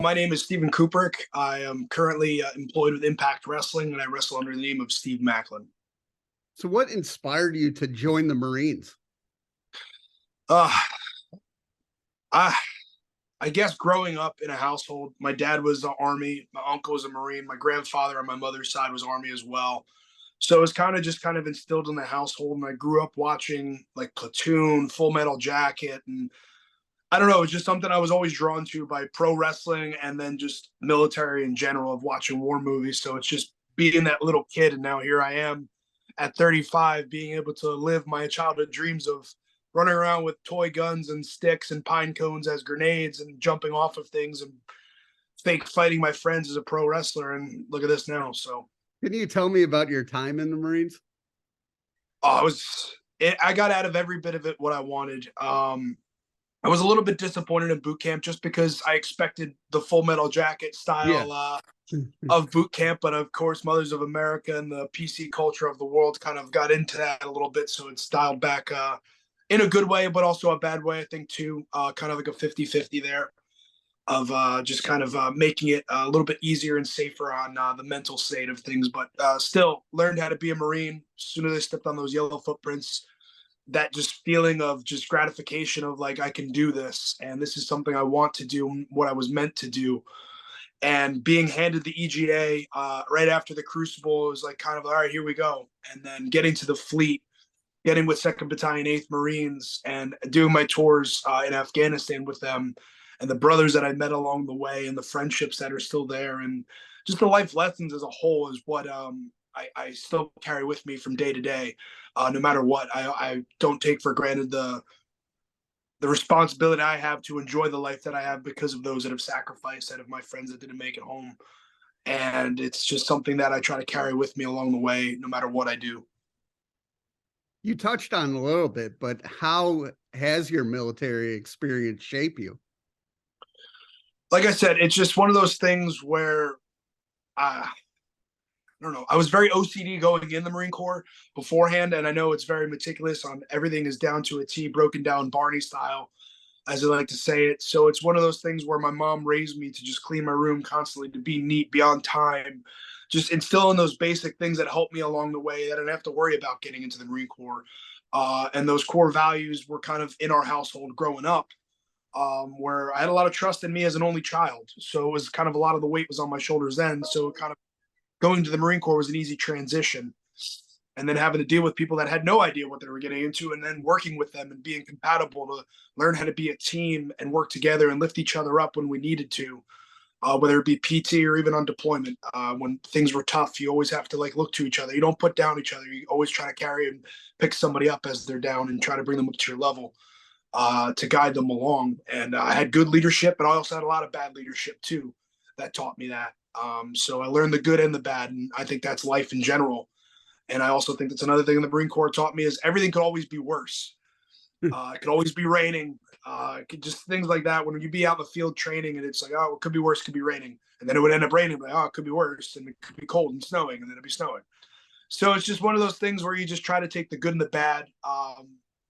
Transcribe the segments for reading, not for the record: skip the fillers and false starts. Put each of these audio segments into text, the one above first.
My name is Stephen Kubrick. I am currently employed with Impact Wrestling, and I wrestle under the name of Steve Maclin. So what inspired you to join the Marines? Uh, I, I guess growing up in a household, my dad was the Army, my uncle was a Marine, my grandfather on my mother's side was Army as well. So it was kind of instilled in the household, and I grew up watching like Platoon, Full Metal Jacket, and I don't know, it's just something I was always drawn to by pro wrestling and then just military in general of watching war movies. So it's just being that little kid, and now here I am at 35, being able to live my childhood dreams of running around with toy guns and sticks and pine cones as grenades and jumping off of things and fake fighting my friends as a pro wrestler. And look at this now. So, Can you tell me about your time in the Marines? I got out of every bit of it what I wanted. I was a little bit disappointed in boot camp just because I expected the Full Metal Jacket Yeah. style of boot camp, but of course, Mothers of America and the PC culture of the world kind of got into that a little bit, so it's dialed back in a good way, but also a bad way, I think, too. Kind of like a 50-50 there of just kind of making it a little bit easier and safer on the mental state of things, but still learned how to be a Marine as soon as I stepped on those yellow footprints. That just feeling of just gratification of like, I can do this and this is something I want to do, what I was meant to do. And being handed the EGA right after the Crucible was like kind of, all right, here we go. And then getting to the fleet, getting with 2nd Battalion, 8th Marines, and doing my tours in Afghanistan with them, and the brothers that I met along the way, and the friendships that are still there, and just the life lessons as a whole is what I still carry with me from day to day. No matter what, I don't take for granted the responsibility I have to enjoy the life that I have because of those that have sacrificed, that of my friends that didn't make it home. And it's just something that I try to carry with me along the way, no matter what I do. You touched on a little bit, but how has your military experience shaped you? Like I said, it's just one of those things where I don't know. I was very OCD going in the Marine Corps beforehand, and I know it's very meticulous on everything is down to a T, broken down Barney style, as I like to say it. So it's one of those things where my mom raised me to just clean my room constantly, to be neat, be on time, just instilling those basic things that helped me along the way that I didn't have to worry about getting into the Marine Corps. And those core values were kind of in our household growing up, where I had a lot of trust in me as an only child. So it was kind of a lot of the weight was on my shoulders then. So kind of going to the Marine Corps was an easy transition. And then having to deal with people that had no idea what they were getting into, and then working with them and being compatible to learn how to be a team and work together and lift each other up when we needed to, whether it be PT or even on deployment. When things were tough, you always have to like look to each other. You don't put down each other. You always try to carry and pick somebody up as they're down and try to bring them up to your level, to guide them along. And I had good leadership, but I also had a lot of bad leadership too that taught me that. So I learned the good and the bad, and I think that's life in general. And I also think that's another thing the Marine Corps taught me is everything could always be worse. It could always be raining. It could just things like that. When you be out in the field training and it's like, oh, it could be worse, it could be raining. And then it would end up raining, like, oh, it could be worse. And it could be cold and snowing, and then it'd be snowing. So it's just one of those things where you just try to take the good and the bad,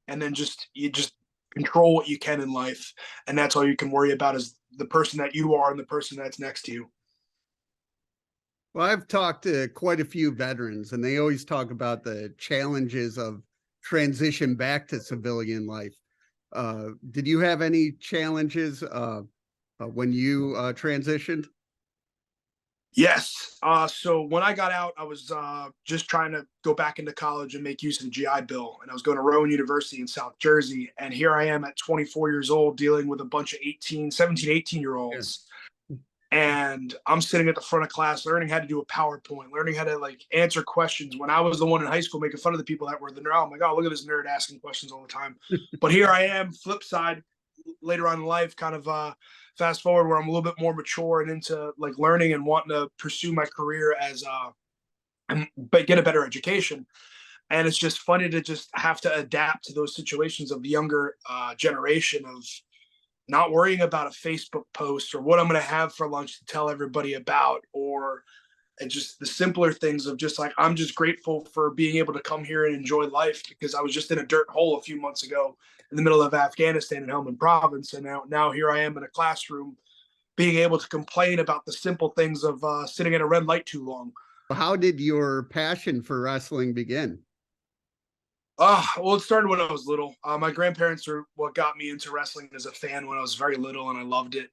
and then you just control what you can in life. And that's all you can worry about is the person that you are and the person that's next to you. Well, I've talked to quite a few veterans, and they always talk about the challenges of transition back to civilian life. Did you have any challenges when you transitioned? Yes. So when I got out, I was just trying to go back into college and make use of the GI Bill. And I was going to Rowan University in South Jersey. And here I am at 24 years old dealing with a bunch of 17, 18-year-olds. And I'm sitting at the front of class learning how to do a PowerPoint, learning how to like answer questions when I was the one in high school making fun of the people that were the nerd. I'm like, oh, look at this nerd asking questions all the time. But here I am, flip side, later on in life, kind of fast forward where I'm a little bit more mature and into like learning and wanting to pursue my career as but get a better education. And it's just funny to just have to adapt to those situations of the younger generation of not worrying about a Facebook post or what I'm going to have for lunch to tell everybody about, or and just the simpler things of just like, I'm just grateful for being able to come here and enjoy life, because I was just in a dirt hole a few months ago in the middle of Afghanistan in Helmand province. And now here I am in a classroom being able to complain about the simple things of sitting at a red light too long. How did your passion for wrestling begin? Well, it started when I was little. My grandparents are what got me into wrestling as a fan when I was very little, and I loved it.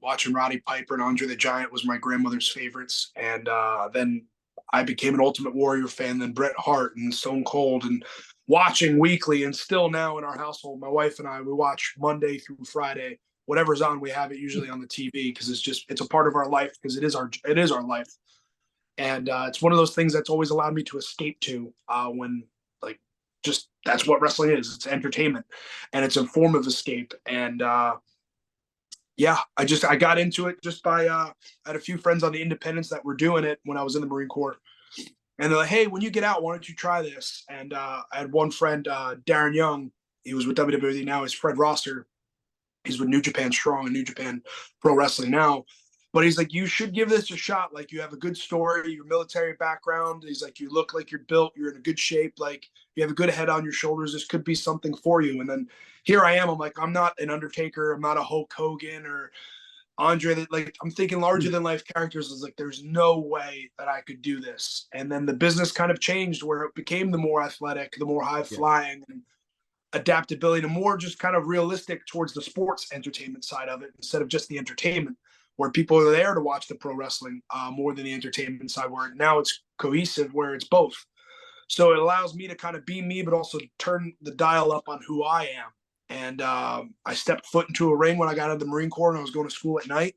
Watching Roddy Piper and Andre the Giant was my grandmother's favorites, and then I became an Ultimate Warrior fan, then Bret Hart and Stone Cold, and watching weekly. And still now in our household, my wife and I, we watch Monday through Friday, whatever's on. We have it usually on the TV because it's a part of our life because it is our life, and it's one of those things that's always allowed me to escape to when like just that's what wrestling is. It's entertainment and it's a form of escape. And yeah, I got into it just by I had a few friends on the independents that were doing it when I was in the Marine Corps. And they're like, hey, when you get out, why don't you try this? And I had one friend, Darren Young, he was with WWE now, he's Fred Rosser. He's with New Japan Strong and New Japan Pro Wrestling now. But he's like, you should give this a shot. Like, you have a good story, your military background. He's like, you look like you're built, you're in a good shape. Like, you have a good head on your shoulders. This could be something for you. And then here I am. I'm like, I'm not an Undertaker. I'm not a Hulk Hogan or Andre. That like, I'm thinking larger than life characters. Is like, there's no way that I could do this. And then the business kind of changed where it became the more athletic, the more high flying, and adaptability, to more just kind of realistic towards the sports entertainment side of it instead of just the entertainment, where people are there to watch the pro wrestling more than the entertainment side, where now it's cohesive, where it's both. So it allows me to kind of be me, but also turn the dial up on who I am. And I stepped foot into a ring when I got out of the Marine Corps and I was going to school at night.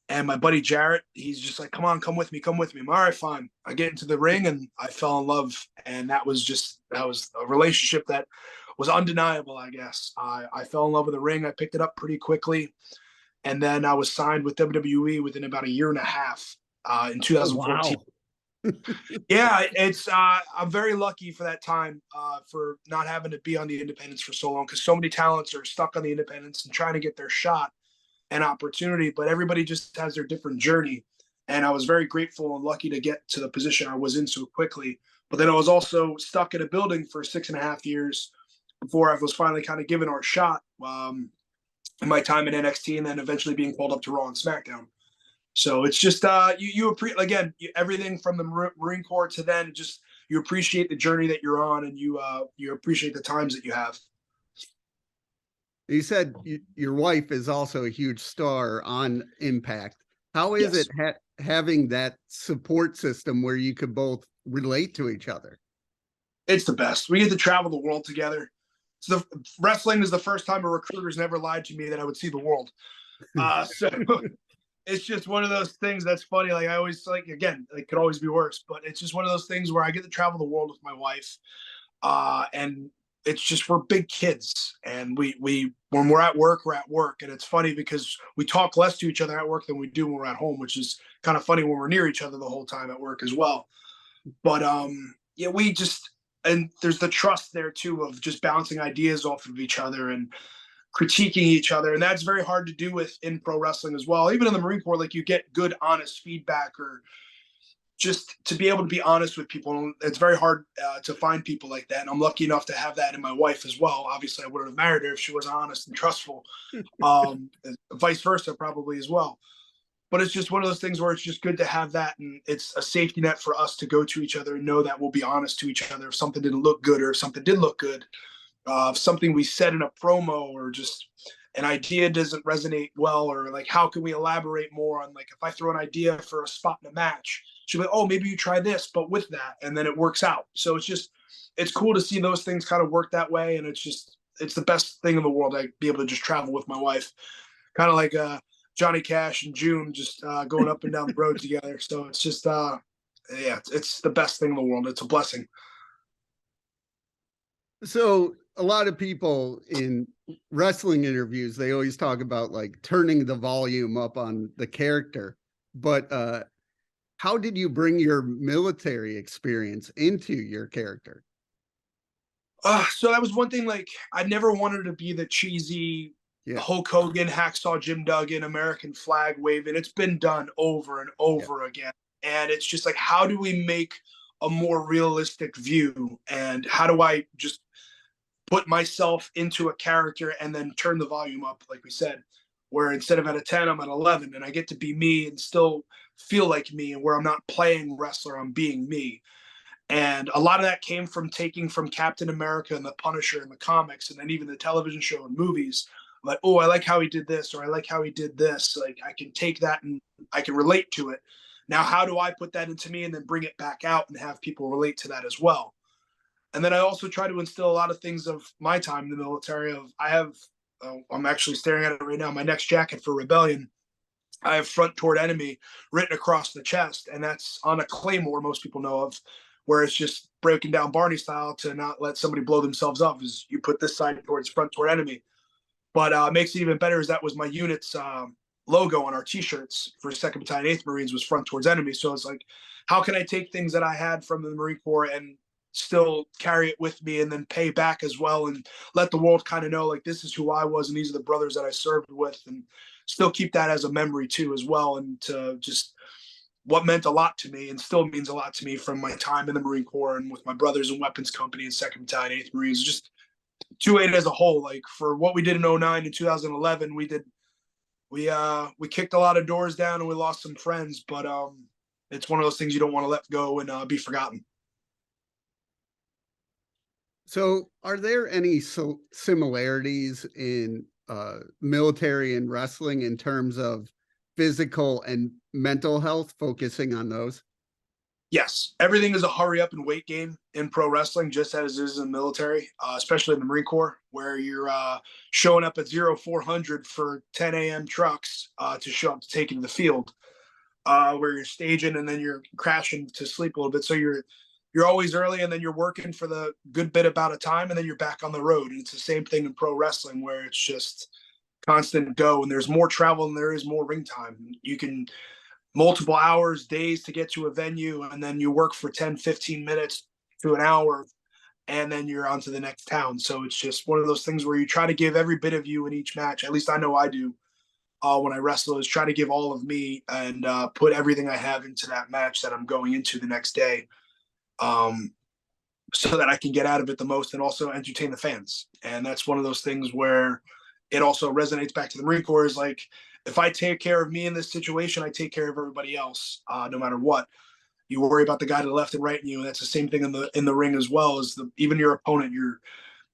And my buddy Jarrett, he's just like, come on, come with me, come with me. I'm all right, fine. I get into the ring and I fell in love. And that was a relationship that was undeniable, I guess. I fell in love with the ring. I picked it up pretty quickly. And then I was signed with WWE within about a year and a half in Oh, 2014. wow. Yeah, I'm very lucky for that time for not having to be on the independents for so long, because so many talents are stuck on the independents and trying to get their shot and opportunity, but everybody just has their different journey. And I was very grateful and lucky to get to the position I was in so quickly. But then I was also stuck in a building for 6.5 years before I was finally kind of given our shot in my time in NXT, and then eventually being called up to Raw and SmackDown. So it's just again, everything from the Marine Corps to then, just you appreciate the journey that you're on, and you appreciate the times that you have. You said your wife is also a huge star on Impact. How is Yes. it having that support system where you could both relate to each other? It's the best. We get to travel the world together. So wrestling is the first time a recruiter's never lied to me that I would see the world. So it's just one of those things that's funny. Like, I always, like, again, it could always be worse, but it's just one of those things where I get to travel the world with my wife. And it's just, we're big kids, and we when we're at work, we're at work. And it's funny because we talk less to each other at work than we do when we're at home, which is kind of funny when we're near each other the whole time at work as well. But yeah, we just, and there's the trust there too of just bouncing ideas off of each other and critiquing each other. And that's very hard to do with in pro wrestling as well. Even in the Marine Corps, like, you get good, honest feedback, or just to be able to be honest with people. It's very hard to find people like that. And I'm lucky enough to have that in my wife as well. Obviously, I wouldn't have married her if she wasn't honest and trustful. Vice versa, probably as well. But it's just one of those things where it's just good to have that. And it's a safety net for us to go to each other and know that we'll be honest to each other if something didn't look good, or if something did look good. If something we said in a promo, or just an idea doesn't resonate well, or like, how can we elaborate more on, like, if I throw an idea for a spot in a match, she'll be like, oh, maybe you try this, but with that, and then it works out. So it's cool to see those things kind of work that way. And it's the best thing in the world. I be able to just travel with my wife, kind of like Johnny Cash and June, just going up and down the road together. So it's just yeah, it's the best thing in the world. It's a blessing. So a lot of people in wrestling interviews, they always talk about like turning the volume up on the character. But how did you bring your military experience into your character? So that was one thing. Like, I never wanted to be the cheesy Yeah. Hulk Hogan, Hacksaw Jim Duggan, American flag waving. It's been done over and Yeah. over again. And it's just like, how do we make a more realistic view? And how do I just put myself into a character and then turn the volume up, like we said? where instead of at a 10, I'm at 11, and I get to be me and still feel like me, and where I'm not playing wrestler, I'm being me. And a lot of that came from taking from Captain America and the Punisher and the comics, and then even the television show and movies. Like, oh, I like how he did this, or I like how he did this. Like, I can take that and I can relate to it. Now, how do I put that into me and then bring it back out and have people relate to that as well? And then I also try to instill a lot of things of my time in the military. I'm actually staring at it right now. My next jacket for Rebellion, I have front toward enemy written across the chest, and that's on a claymore most people know of, where it's just breaking down Barney style to not let somebody blow themselves up. Is you put this side towards front toward enemy. But makes it even better is that was my unit's logo on our T-shirts for 2nd Battalion, 8th Marines was front towards enemy. So it's like, how can I take things that I had from the Marine Corps and still carry it with me and then pay back as well and let the world kind of know like this is who I was and these are the brothers that I served with, and still keep that as a memory too as well, and to just what meant a lot to me and still means a lot to me from my time in the Marine Corps and with my brothers in Weapons Company and 2nd Battalion, 8th Marines, just 2-8 as a whole. Like for what we did in 09 and 2011, we kicked a lot of doors down and we lost some friends, but it's one of those things you don't want to let go and be forgotten. So, are there any similarities in military and wrestling in terms of physical and mental health, focusing on those? Yes, everything is a hurry up and wait game in pro wrestling, just as it is in the military, especially in the Marine Corps, where you're showing up at 0400 for 10 a.m. trucks to show up to take into the field, where you're staging and then you're crashing to sleep a little bit. So you're always early, and then you're working for the good bit about a time, and then you're back on the road. And it's the same thing in pro wrestling, where it's just constant go, and there's more travel and there is more ring time. You can multiple hours, days to get to a venue, and then you work for 10, 15 minutes to an hour, and then you're on to the next town. So it's just one of those things where you try to give every bit of you in each match. At least I know I do. When I wrestle, is try to give all of me and put everything I have into that match that I'm going into the next day, so that I can get out of it the most and also entertain the fans. And that's one of those things where it also resonates back to the Marine Corps, is like, if I take care of me in this situation, I take care of everybody else, no matter what. You worry about the guy to the left and right in you, and that's the same thing in the ring as well as even your opponent.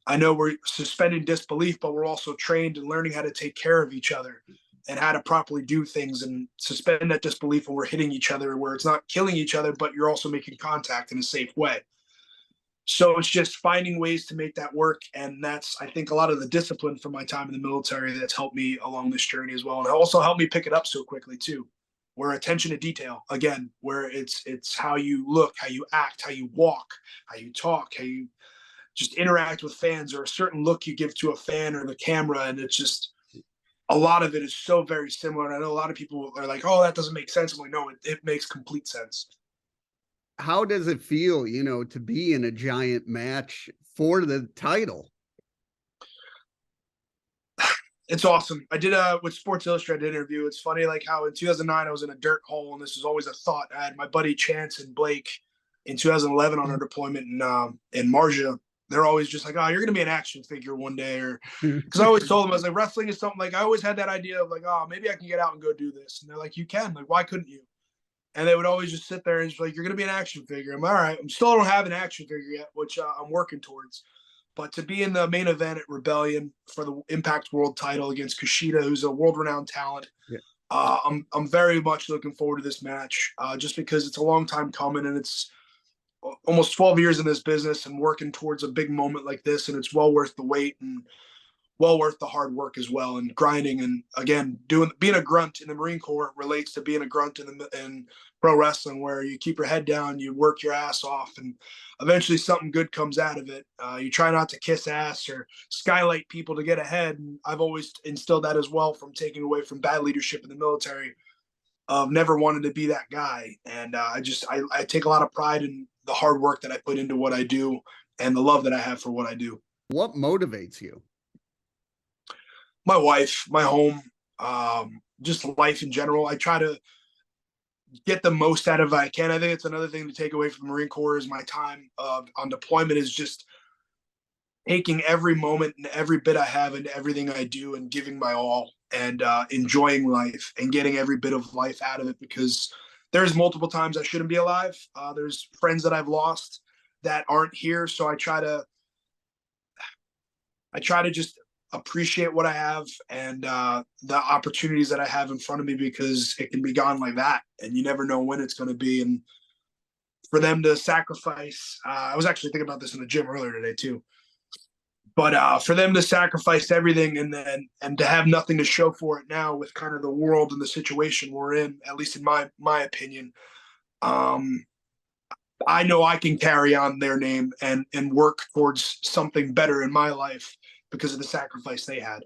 I know we're suspending disbelief, but we're also trained in learning how to take care of each other and how to properly do things and suspend that disbelief when we're hitting each other, where it's not killing each other, but you're also making contact in a safe way. So it's just finding ways to make that work. And that's, I think, a lot of the discipline from my time in the military that's helped me along this journey as well. And it also helped me pick it up so quickly too, where attention to detail, again, where it's how you look, how you act, how you walk, how you talk, how you just interact with fans, or a certain look you give to a fan or the camera. And it's just, a lot of it is so very similar. And I know a lot of people are like, oh, that doesn't make sense. I'm like, no, it makes complete sense. How does it feel, to be in a giant match for the title? It's awesome. I did with Sports Illustrated interview. It's funny, like how in 2009 I was in a dirt hole, and this was always a thought. I had my buddy Chance and Blake in 2011 on our deployment in Marja. They're always just like, "Oh, you're gonna be an action figure one day," or because I always told them, I was like, wrestling is something, like I always had that idea of like, oh, maybe I can get out and go do this, and they're like, you can, like, why couldn't you? And they would always just sit there and just like, you're gonna be an action figure. I'm all right. I'm still don't have an action figure yet, which I'm working towards. But to be in the main event at Rebellion for the Impact World title against Kushida, who's a world-renowned talent, Yeah. I'm very much looking forward to this match, just because it's a long time coming, and it's almost 12 years in this business and working towards a big moment like this, and it's well worth the wait and well worth the hard work as well, and grinding. And again, being a grunt in the Marine Corps relates to being a grunt in pro wrestling, where you keep your head down, you work your ass off, and eventually something good comes out of it. You try not to kiss ass or skylight people to get ahead. And I've always instilled that as well, from taking away from bad leadership in the military, of never wanting to be that guy. And I take a lot of pride in the hard work that I put into what I do and the love that I have for what I do. What motivates you? My wife, my home, just life in general. I try to get the most out of it I can. I think it's another thing to take away from the Marine Corps is my time on deployment is just taking every moment and every bit I have into everything I do and giving my all. and enjoying life and getting every bit of life out of it, because there's multiple times I shouldn't be alive. There's friends that I've lost that aren't here. So I try to just appreciate what I have and the opportunities that I have in front of me, because it can be gone like that and you never know when it's going to be. And for them to sacrifice, I was actually thinking about this in the gym earlier today too, but for them to sacrifice everything and to have nothing to show for it now with kind of the world and the situation we're in, at least in my opinion, um, I know I can carry on their name and work towards something better in my life because of the sacrifice they had.